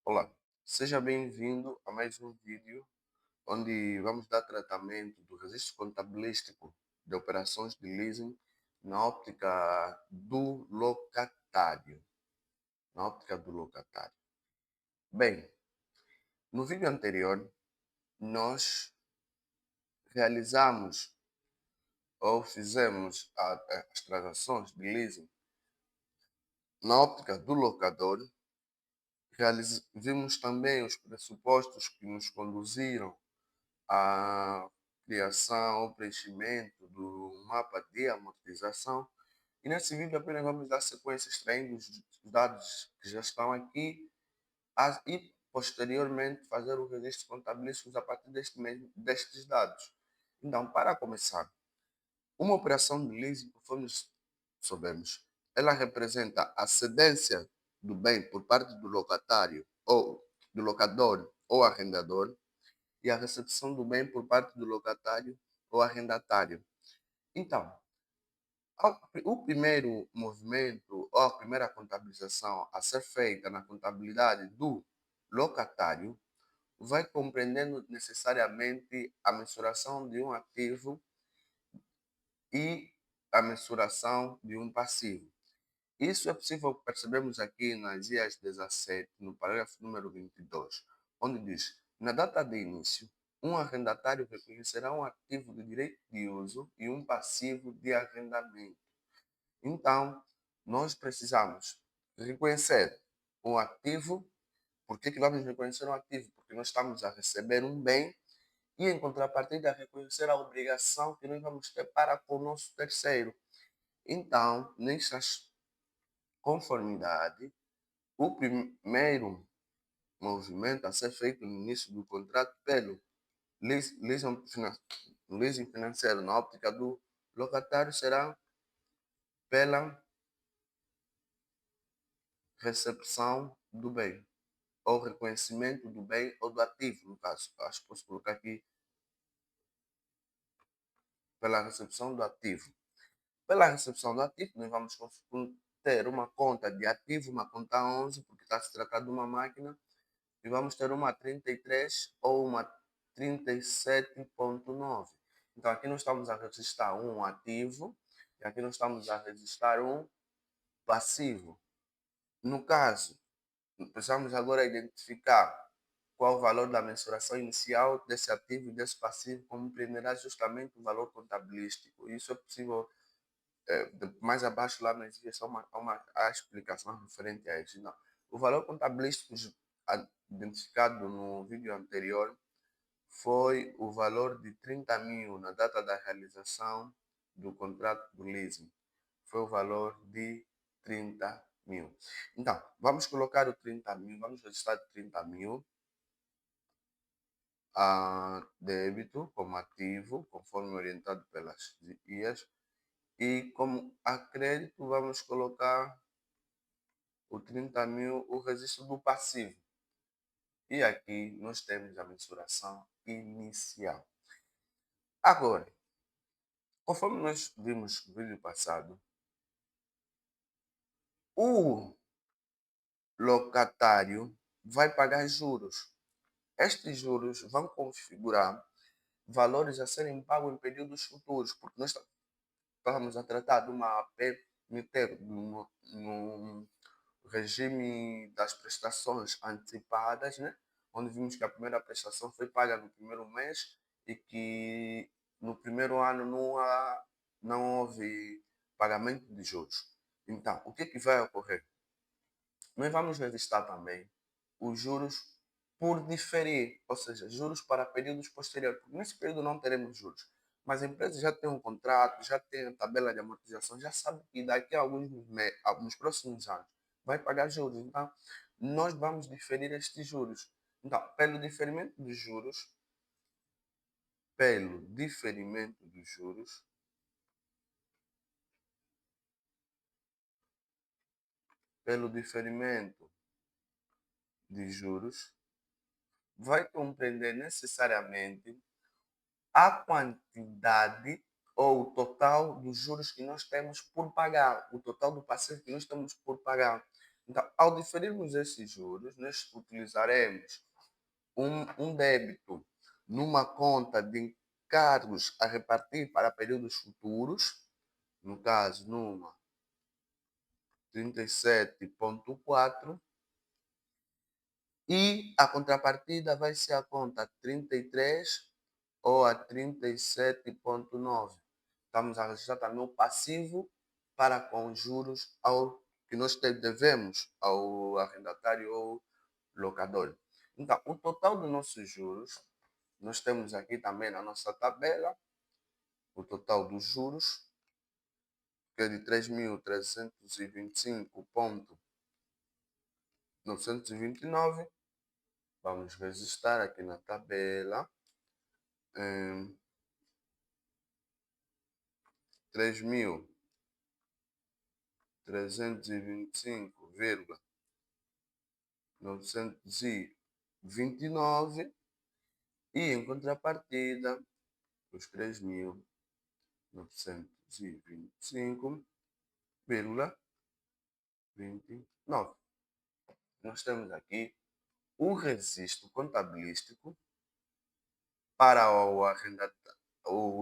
Olá, seja bem-vindo a mais um vídeo onde vamos dar tratamento do registro contabilístico de operações de leasing na óptica do locatário. Na óptica do locatário. Bem, no vídeo anterior nós realizamos ou fizemos as transações de leasing na óptica do locador. Vimos também os pressupostos que nos conduziram a criação ou preenchimento do mapa de amortização. E nesse vídeo apenas vamos dar sequência extraindo os dados que já estão aqui e posteriormente fazer o registro contabilístico a partir destes dados. Então, para começar, uma operação de leasing, conforme soubemos, ela representa a cedência do bem por parte do locatário ou do locador ou arrendador e a recepção do bem por parte do locatário ou arrendatário. Então, o primeiro movimento ou a primeira contabilização a ser feita na contabilidade do locatário vai compreendendo necessariamente a mensuração de um ativo e a mensuração de um passivo. Isso é possível percebermos aqui nas IAS 17, no parágrafo número 22, onde diz: na data de início, um arrendatário reconhecerá um ativo de direito de uso e um passivo de arrendamento. Então, nós precisamos reconhecer um ativo. Por que vamos reconhecer um ativo? Porque nós estamos a receber um bem e, em contrapartida, reconhecer a obrigação que nós vamos ter para com o nosso terceiro. Então, nessas conformidade, o primeiro movimento a ser feito no início do contrato pelo leasing financeiro na óptica do locatário será pela recepção do bem, ou reconhecimento do bem ou do ativo, no caso. Acho que posso colocar aqui pela recepção do ativo. Pela recepção do ativo, nós vamos ter uma conta de ativo, uma conta 11, porque está se tratando de uma máquina, e vamos ter uma 33 ou uma 37.9. Então, aqui nós estamos a registrar um ativo e aqui nós estamos a registrar um passivo. No caso, precisamos agora identificar qual o valor da mensuração inicial desse ativo e desse passivo, compreenderá justamente o valor contabilístico. Isso é possível, mais abaixo lá nas guias, há explicação referente a isso. Não. O valor contabilístico identificado no vídeo anterior foi o valor de 30 mil na data da realização do contrato do leasing. Foi o valor de 30 mil. Então, vamos colocar o 30 mil, vamos registrar 30 mil a débito como ativo, conforme orientado pelas IAs, e como a crédito vamos colocar o 30 mil, o registro do passivo. E aqui nós temos a mensuração inicial. Agora, conforme nós vimos no vídeo passado, o locatário vai pagar juros. Estes juros vão configurar valores a serem pagos em períodos futuros, porque nós estamos a tratar de uma APMT no regime das prestações antecipadas, né? Onde vimos que a primeira prestação foi paga no primeiro mês e que no primeiro ano não houve pagamento de juros. Então, o que vai ocorrer? Nós vamos registrar também os juros por diferir, ou seja, juros para períodos posteriores, porque nesse período não teremos juros. Mas a empresa já tem um contrato, já tem a tabela de amortização, já sabe que daqui a alguns próximos anos vai pagar juros. Então, nós vamos diferir estes juros. Então, pelo diferimento dos juros, pelo diferimento de juros, vai compreender necessariamente a quantidade ou o total dos juros que nós temos por pagar, o total do passivo que nós temos por pagar. Então, ao diferirmos esses juros, nós utilizaremos um débito numa conta de encargos a repartir para períodos futuros, no caso, numa 37.4, e a contrapartida vai ser a conta 33 ou a 37.9. Estamos a registrar também o passivo para com juros ao que nós devemos ao arrendatário ou locador. Então, o total dos nossos juros, nós temos aqui também na nossa tabela o total dos juros, que é de 3.325,929. Vamos registrar aqui na tabela. 3.325,929 e em contrapartida os 3.925,29. Nós temos aqui o registro contabilístico para o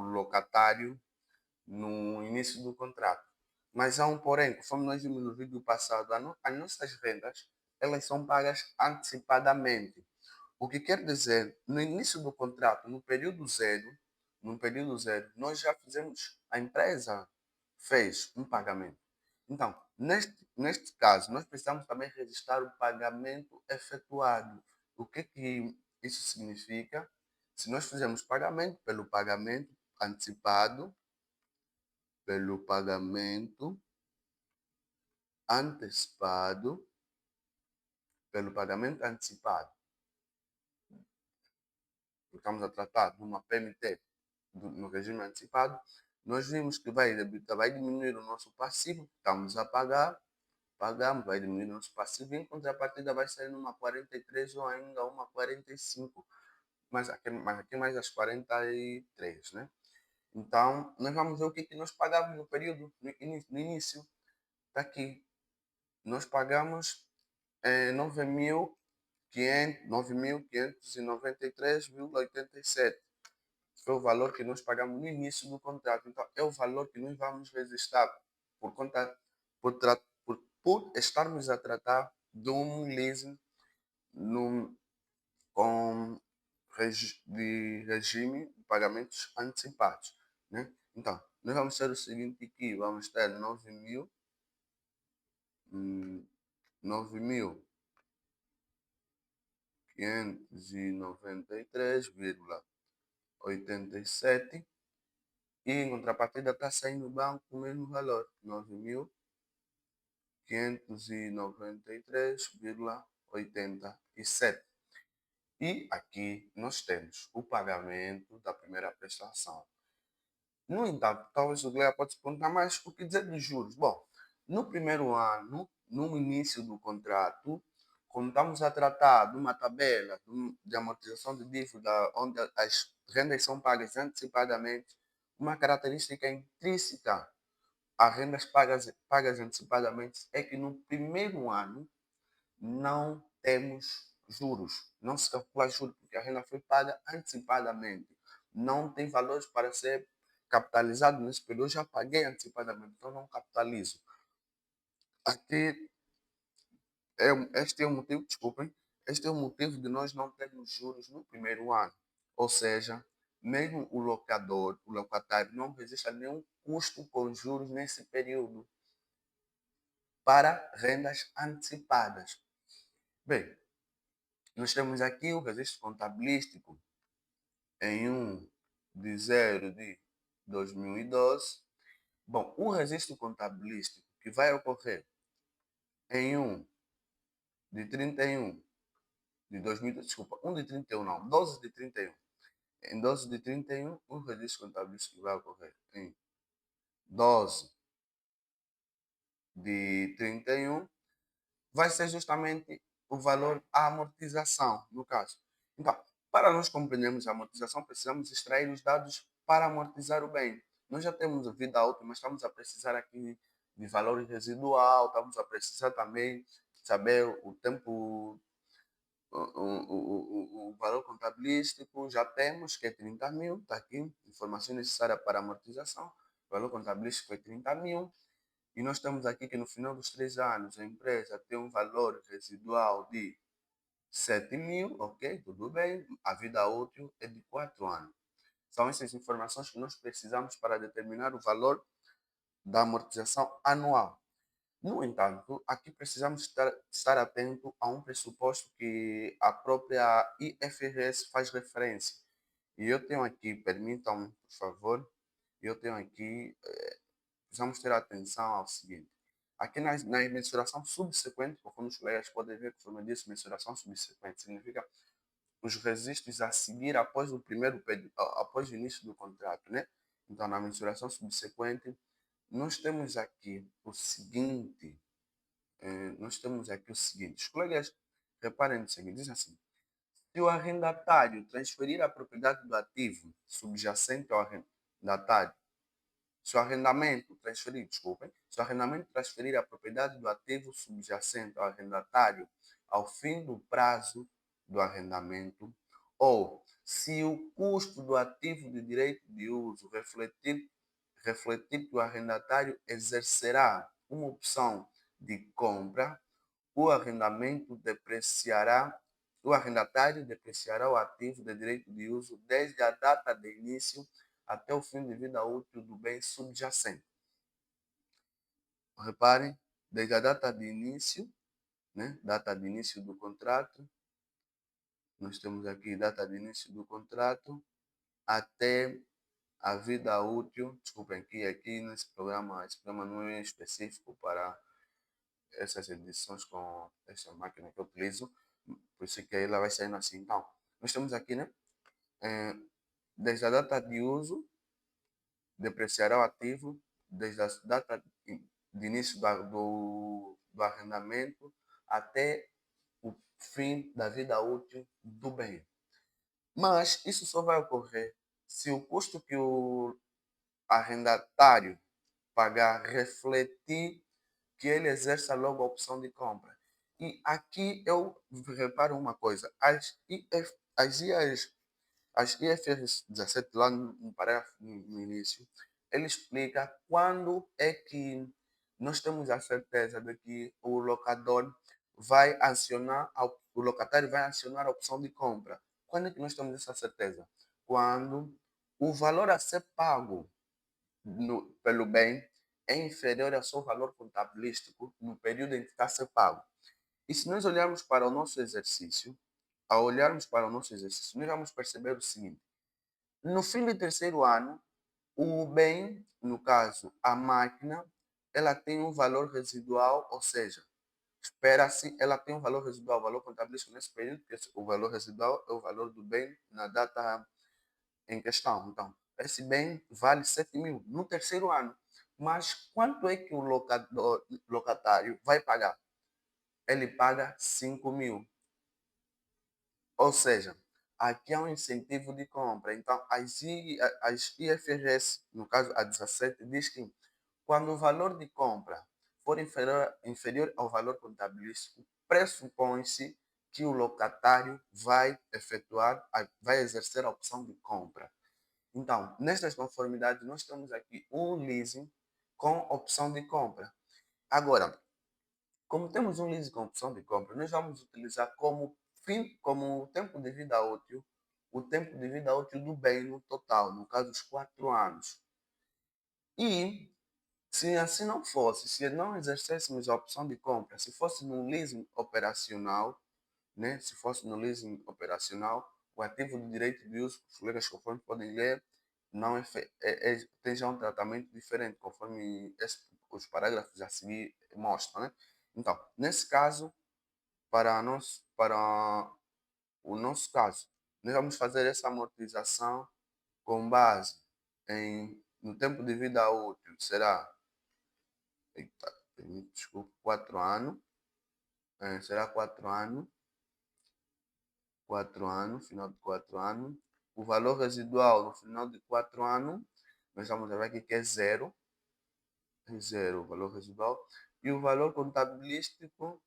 locatário no início do contrato. Mas há um porém, conforme nós vimos no vídeo passado, as nossas rendas elas são pagas antecipadamente. O que quer dizer, no início do contrato, no período zero, nós já fizemos, a empresa fez um pagamento. Então, neste caso, nós precisamos também registrar o pagamento efetuado. O que isso significa? Se nós fizermos pagamento antecipado, pelo pagamento antecipado, pelo pagamento antecipado, estamos a tratar de uma PMT no regime antecipado, nós vimos que vai diminuir o nosso passivo, estamos a pagar, pagamos, vai diminuir o nosso passivo, e em contrapartida vai sair numa 43 ou ainda uma 45, mas aqui mais as 43, né? Então, nós vamos ver o que nós pagamos no período, no início. Está aqui. Nós pagamos 9.593,87. Foi o valor que nós pagamos no início do contrato. Então, é o valor que nós vamos registrar por conta, por estarmos a tratar de um leasing com de regime de pagamentos antecipados, né? Então, nós vamos ter o seguinte aqui, vamos ter 9.593,87 e em contrapartida está saindo o banco o mesmo valor, 9.593,87. E aqui nós temos o pagamento da primeira prestação. No entanto, talvez o Gleia pode se perguntar, mas o que dizer dos juros? Bom, no primeiro ano, no início do contrato, quando estamos a tratar de uma tabela de amortização de dívida, onde as rendas são pagas antecipadamente, uma característica intrínseca a rendas pagas antecipadamente é que no primeiro ano não temos juros, não se calcula juros, porque a renda foi paga antecipadamente. Não tem valores para ser capitalizado nesse período. Eu já paguei antecipadamente, então não capitalizo. Aqui, este é o motivo, desculpem, este é o motivo de nós não termos juros no primeiro ano. Ou seja, mesmo o locatário, não registra nenhum custo com juros nesse período para rendas antecipadas. Bem, nós temos aqui o registro contabilístico em 1/0/2012. Bom, o registro contabilístico que vai ocorrer em 1/31/2000, desculpa, 1/31 não, 12/31. Em 12/31, o registro contabilístico vai ocorrer em 12/31 vai ser justamente o valor a amortização, no caso. Então, para nós compreendermos a amortização, precisamos extrair os dados para amortizar o bem. Nós já temos a vida útil, mas estamos a precisar aqui de valor residual, estamos a precisar também saber o tempo, o valor contabilístico, já temos que é 30 mil, está aqui, informação necessária para amortização, o valor contabilístico é 30 mil, e nós temos aqui que no final dos 3 anos a empresa tem um valor residual de 7 mil, ok, tudo bem, a vida útil é de 4 anos. São essas informações que nós precisamos para determinar o valor da amortização anual. No entanto, aqui precisamos estar atento a um pressuposto que a própria IFRS faz referência. E eu tenho aqui, permitam-me, por favor, eu tenho aqui, precisamos ter atenção ao seguinte. Aqui na mensuração subsequente, conforme os colegas podem ver, conforme eu disse, mensuração subsequente significa os registros a seguir após o após o início do contrato, né? Então, na mensuração subsequente, nós temos aqui o seguinte, os colegas reparem no seguinte, diz assim, se o arrendatário transferir a propriedade do ativo subjacente ao arrendatário, se o arrendamento transferir, desculpem, se o arrendamento transferir a propriedade do ativo subjacente ao arrendatário ao fim do prazo do arrendamento, ou se o custo do ativo de direito de uso refletir que o arrendatário exercerá uma opção de compra, o arrendamento depreciará, o arrendatário depreciará o ativo de direito de uso desde a data de início até o fim de vida útil do bem subjacente. Reparem, desde a data de início, né? Data de início do contrato, nós temos aqui data de início do contrato, até a vida útil, desculpem, aqui nesse programa, esse programa não é específico para essas edições com essa máquina que eu utilizo, por isso que ela vai saindo assim. Então, nós temos aqui, né? Desde a data de uso, depreciará o ativo, desde a data de início do arrendamento até o fim da vida útil do bem. Mas isso só vai ocorrer se o custo que o arrendatário pagar refletir que ele exerça logo a opção de compra. E aqui eu reparo uma coisa, as IFRS 17, lá no parágrafo no início, ele explica quando é que nós temos a certeza de que o locador vai acionar, o locatário vai acionar a opção de compra. Quando é que nós temos essa certeza? Quando o valor a ser pago pelo bem é inferior ao seu valor contabilístico no período em que está a ser pago. E se nós olharmos para o nosso exercício, ao olharmos para o nosso exercício, nós vamos perceber o seguinte: no fim do terceiro ano, o bem, no caso, a máquina, ela tem um valor residual, ou seja, espera-se, ela tem um valor residual, valor contabilístico nesse período, porque o valor residual é o valor do bem na data em questão. Então, esse bem vale 7 mil no terceiro ano. Mas quanto é que o locatário vai pagar? Ele paga 5 mil. Ou seja, aqui há um incentivo de compra. Então, as IFRS, no caso a 17, diz que quando o valor de compra for inferior ao valor contabilístico, pressupõe-se que o locatário vai vai exercer a opção de compra. Então, nestas conformidades, nós temos aqui um leasing com opção de compra. Agora, como temos um leasing com opção de compra, nós vamos utilizar como tempo de vida útil, o tempo de vida útil do bem no total, no caso, os 4 anos. E, se assim não fosse, se não exercêssemos a opção de compra, se fosse no leasing operacional, né? Se fosse no leasing operacional, o ativo de direito de uso, os colegas conforme podem ler, não tem já um tratamento diferente, conforme os parágrafos a seguir mostram, né? Então, nesse caso, para o nosso caso, nós vamos fazer essa amortização com base no tempo de vida útil, será, desculpa, 4 anos, será 4 anos, 4 anos, final de 4 anos. O valor residual no final de 4 anos, nós vamos ver aqui que é zero. É zero o valor residual. E o valor contabilístico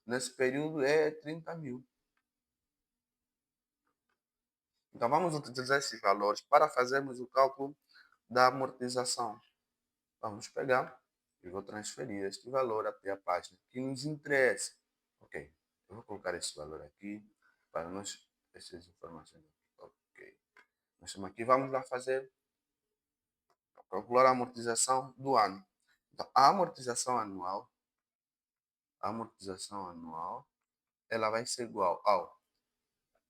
nesse período é 30 mil. Então, vamos utilizar esses valores para fazermos o cálculo da amortização. Vamos pegar e vou transferir este valor até a página que nos interessa. Ok, eu vou colocar esse valor aqui para nós, essas informações aqui. Ok, nós estamos aqui, vamos lá fazer, calcular a amortização do ano. Então, a amortização anual, ela vai ser igual ao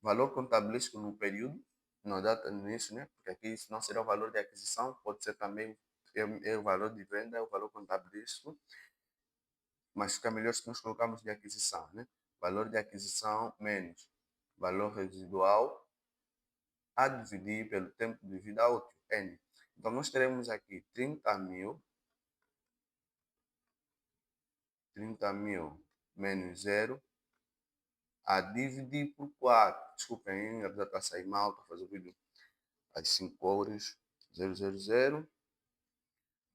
valor contabilístico no período, na data no início, né? Porque aqui não será o valor de aquisição, pode ser também o valor de venda, é o valor contabilístico, mas fica melhor se nós colocarmos de aquisição, né? Valor de aquisição menos valor residual a dividir pelo tempo de vida útil, N. Então, nós teremos aqui 30 mil menos zero a dividir por 4. Desculpem, a vida está a sair mal, estou a fazer o vídeo às 5 horas, 000,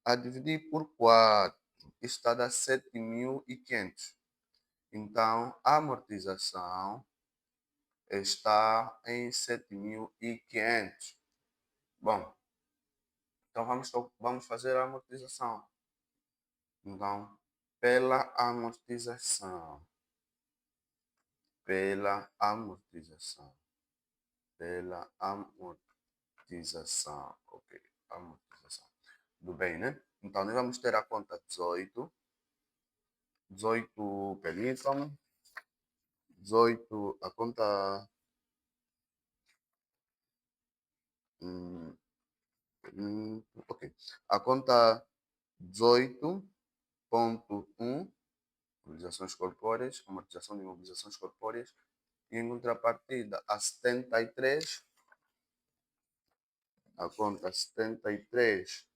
a dividir por 4. Isto está a dar 7.500. Então, a amortização está em 7.500. Bom, então vamos fazer a amortização. Então, pela amortização, pela amortização, pela amortização, ok, amortização. Tudo bem, né? Então, nós vamos ter a conta 18, permitam-me, 18, a conta, ok, a conta 18.1, mobilizações corpóreas, amortização de mobilizações corpóreas, e em contrapartida a 73, a conta 73,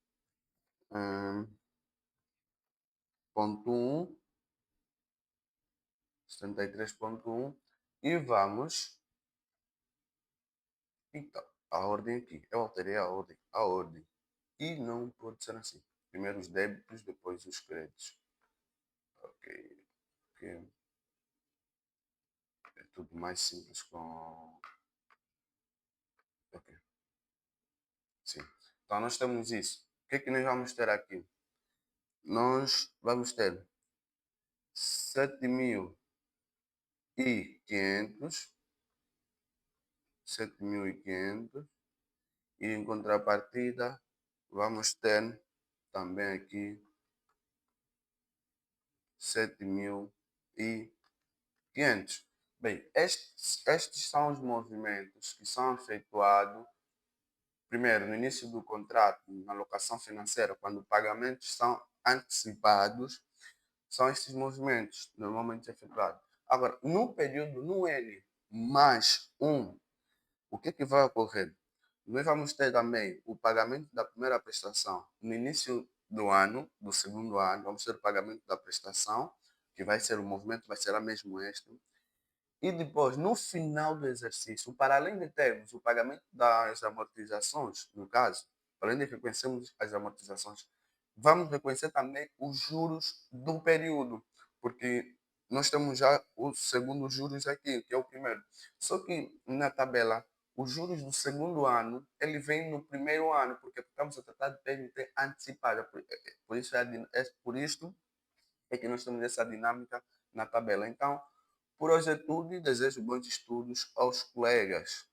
ponto 1, 73.1, e vamos, então, a ordem aqui, eu alterei a ordem, e não pode ser assim, primeiro os débitos, depois os créditos, ok, ok, é tudo mais simples com, ok, sim, então nós temos isso, o que é que nós vamos ter aqui? Nós vamos ter 7.500, 7.500, e em contrapartida vamos ter também aqui 7.500. Bem, estes são os movimentos que são efetuados primeiro no início do contrato, na locação financeira, quando pagamentos são antecipados, são esses movimentos normalmente efetuados. Agora, no período, no N mais 1, o que vai ocorrer? Nós vamos ter também o pagamento da primeira prestação no início do ano, do segundo ano, vamos ter o pagamento da prestação, que vai ser o movimento, vai ser mesmo este. E depois, no final do exercício, para além de termos o pagamento das amortizações, no caso, para além de reconhecermos as amortizações, vamos reconhecer também os juros do período, porque nós temos já o segundo juros aqui, que é o primeiro. Só que na tabela, os juros do segundo ano, ele vem no primeiro ano, porque estamos a tratar de PNT antecipada. Por isso, por isto é que nós temos essa dinâmica na tabela. Então, por hoje é tudo e desejo bons estudos aos colegas.